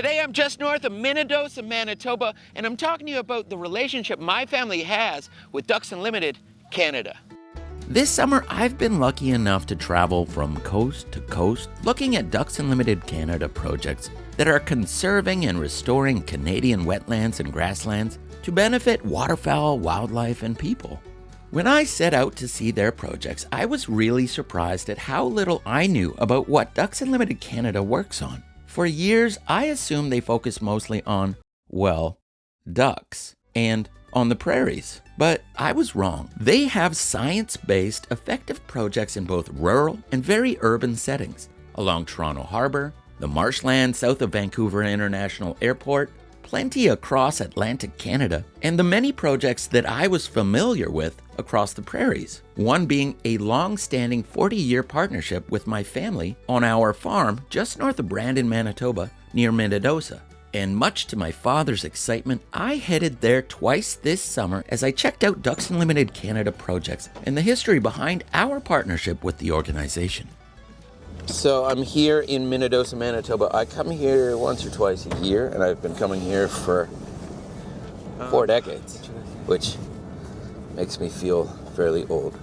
Today I'm just north of Manitoba, Manitoba, and I'm talking to you about the relationship my family has with Ducks Unlimited Canada. This summer, I've been lucky enough to travel from coast to coast looking at Ducks Unlimited Canada projects that are conserving and restoring Canadian wetlands and grasslands to benefit waterfowl, wildlife, and people. When I set out to see their projects, I was really surprised at how little I knew about what Ducks Unlimited Canada works on. For years, I assumed they focus mostly on, well, ducks and on the prairies. But I was wrong. They have science-based, effective projects in both rural and very urban settings, along Toronto Harbour, the marshland south of Vancouver International Airport, plenty across Atlantic Canada, and the many projects that I was familiar with across the prairies. One being a long-standing 40-year partnership with my family on our farm just north of Brandon, Manitoba, near Manitoba. And much to my father's excitement, I headed there twice this summer as I checked out Ducks Unlimited Canada projects and the history behind our partnership with the organization. So I'm here in Manitoba, Manitoba. I come here once or twice a year, and I've been coming here for 4 decades, which makes me feel fairly old.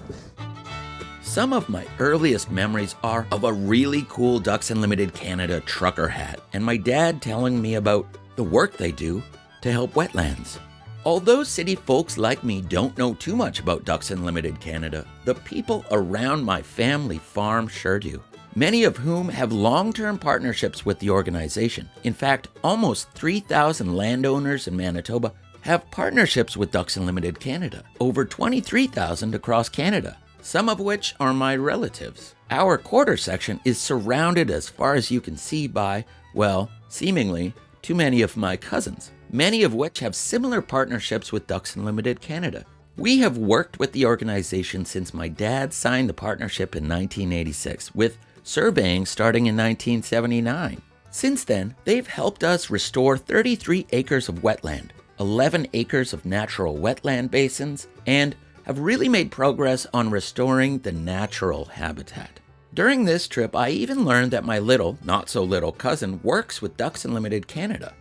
Some of my earliest memories are of a really cool Ducks Unlimited Canada trucker hat and my dad telling me about the work they do to help wetlands. Although city folks like me don't know too much about Ducks Unlimited Canada, the people around my family farm sure do, many of whom have long-term partnerships with the organization. In fact, almost 3,000 landowners in Manitoba have partnerships with Ducks Unlimited Canada, over 23,000 across Canada, some of which are my relatives. Our quarter section is surrounded as far as you can see by, well, seemingly, too many of my cousins, many of which have similar partnerships with Ducks Unlimited Canada. We have worked with the organization since my dad signed the partnership in 1986, with surveying starting in 1979. Since then, they've helped us restore 33 acres of wetland, 11 acres of natural wetland basins, and have really made progress on restoring the natural habitat. During this trip, I even learned that my little, not so little cousin works with Ducks Unlimited Canada.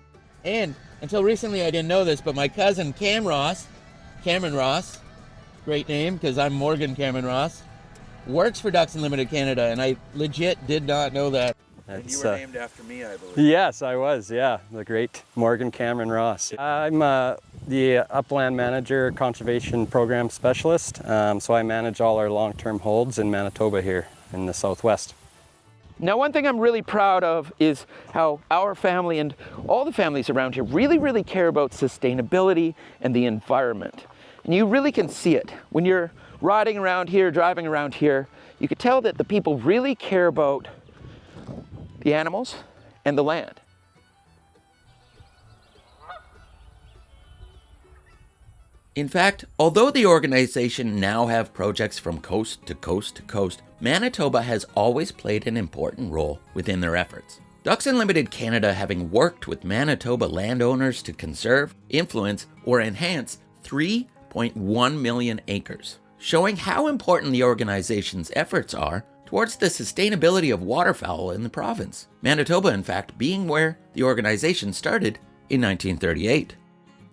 And until recently I didn't know this, but my cousin Cameron Ross, great name because I'm Morgan Cameron Ross, works for Ducks Unlimited Canada, and I legit did not know that. And you were named after me, I believe. Yes, I was, yeah. The great Morgan Cameron Ross. I'm the Upland Manager Conservation Program Specialist, so I manage all our long-term holds in Manitoba here in the Southwest. Now, one thing I'm really proud of is how our family and all the families around here really care about sustainability and the environment. And you really can see it. When you're riding around here, driving around here, you can tell that the people really care about the animals and the land. In fact, although the organization now have projects from coast to coast to coast, Manitoba has always played an important role within their efforts. Ducks Unlimited Canada having worked with Manitoba landowners to conserve, influence, or enhance 3.1 million acres, showing how important the organization's efforts are towards the sustainability of waterfowl in the province. Manitoba, in fact, being where the organization started in 1938.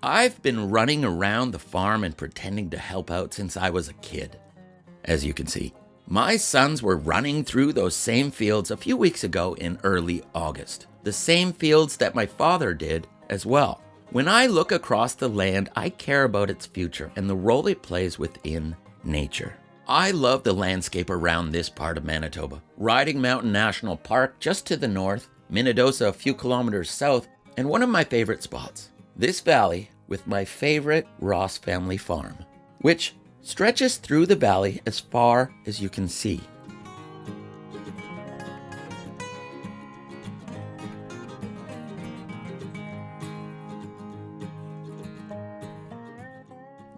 I've been running around the farm and pretending to help out since I was a kid. As you can see, my sons were running through those same fields a few weeks ago in early August. The same fields that my father did as well. When I look across the land, I care about its future and the role it plays within nature. I love the landscape around this part of Manitoba. Riding Mountain National Park just to the north, Manitoba a few kilometers south, and one of my favorite spots, this valley with my favorite Ross family farm, which stretches through the valley as far as you can see.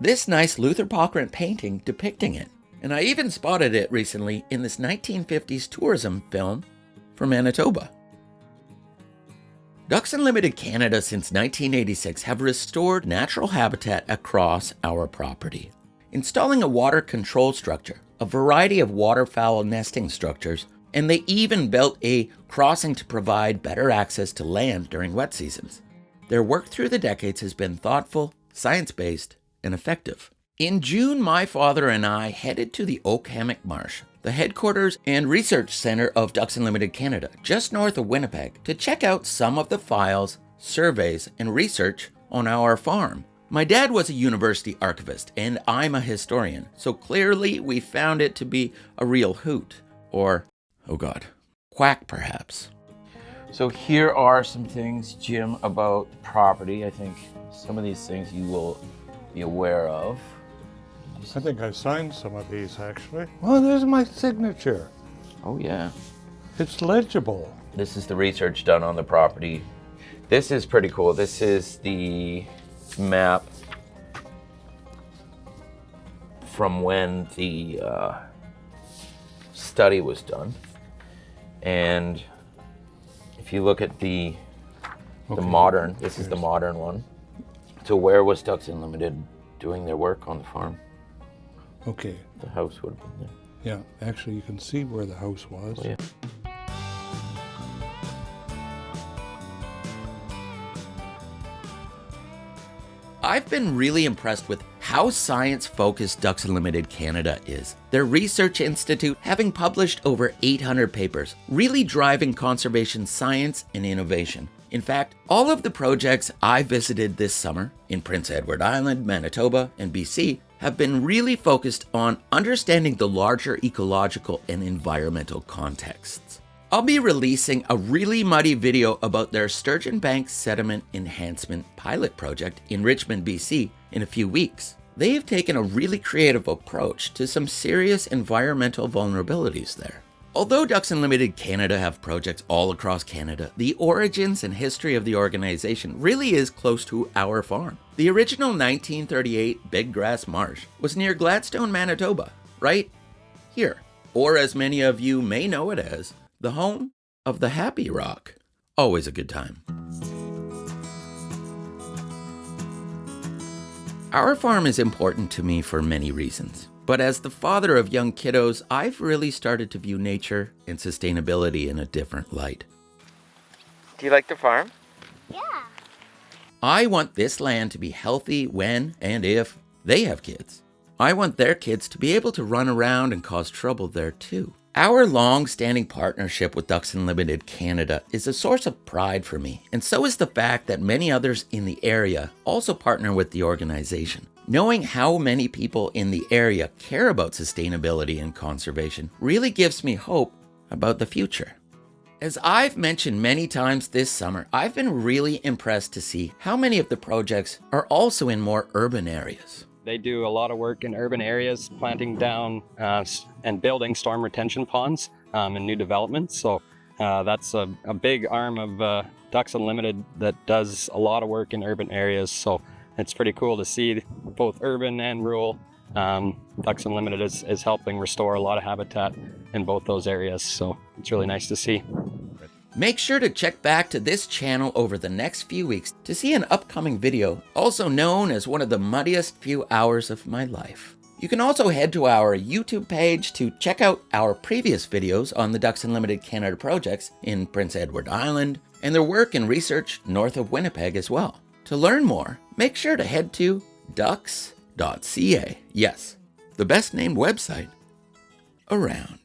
This nice Luther Pockrent painting depicting it. And I even spotted it recently in this 1950s tourism film for Manitoba. Ducks Unlimited Canada since 1986 have restored natural habitat across our property, installing a water control structure, a variety of waterfowl nesting structures, And they even built a crossing to provide better access to land during wet seasons. Their work through the decades has been thoughtful, science-based, and effective. In June, my father and I headed to the Oak Hammock Marsh, the headquarters and research center of Ducks Unlimited Canada, just north of Winnipeg, to check out some of the files, surveys, and research on our farm. My dad was a university archivist, and I'm a historian, so clearly we found it to be a real hoot. Or, oh God, quack perhaps. So here are some things, Jim, about the property. I think some of these things you will be aware of. I think I signed some of these, actually. Oh, there's my signature. Oh, yeah. It's legible. This is the research done on the property. This is pretty cool. This is the map from when the study was done. And if you look at the modern, this is the modern one. So where was Ducks Unlimited doing their work on the farm? Okay. The house would have been there. Yeah, actually you can see where the house was. Oh, yeah. I've been really impressed with how science-focused Ducks Unlimited Canada is. Their research institute having published over 800 papers, really driving conservation science and innovation. In fact, all of the projects I visited this summer in Prince Edward Island, Manitoba, and BC have been really focused on understanding the larger ecological and environmental contexts. I'll be releasing a really muddy video about their Sturgeon Bank Sediment Enhancement Pilot Project in Richmond, BC in a few weeks. They have taken a really creative approach to some serious environmental vulnerabilities there. Although Ducks Unlimited Canada have projects all across Canada, the origins and history of the organization really is close to our farm. The original 1938 Big Grass Marsh was near Gladstone, Manitoba, right here, or as many of you may know it as, the home of the Happy Rock. Always a good time. Our farm is important to me for many reasons. But as the father of young kiddos, I've really started to view nature and sustainability in a different light. Do you like the farm? Yeah. I want this land to be healthy when and if they have kids. I want their kids to be able to run around and cause trouble there too. Our long-standing partnership with Ducks Unlimited Canada is a source of pride for me, and so is the fact that many others in the area also partner with the organization. Knowing how many people in the area care about sustainability and conservation really gives me hope about the future. As I've mentioned many times this summer, I've been really impressed to see how many of the projects are also in more urban areas. They do a lot of work in urban areas, planting down and building storm retention ponds in new developments. So that's a big arm of Ducks Unlimited that does a lot of work in urban areas. So it's pretty cool to see both urban and rural. Ducks Unlimited is helping restore a lot of habitat in both those areas. So it's really nice to see. Make sure to check back to this channel over the next few weeks to see an upcoming video, also known as one of the muddiest few hours of my life. You can also head to our YouTube page to check out our previous videos on the Ducks Unlimited Canada projects in Prince Edward Island and their work and research north of Winnipeg as well. To learn more, make sure to head to ducks.ca. Yes, the best named website around.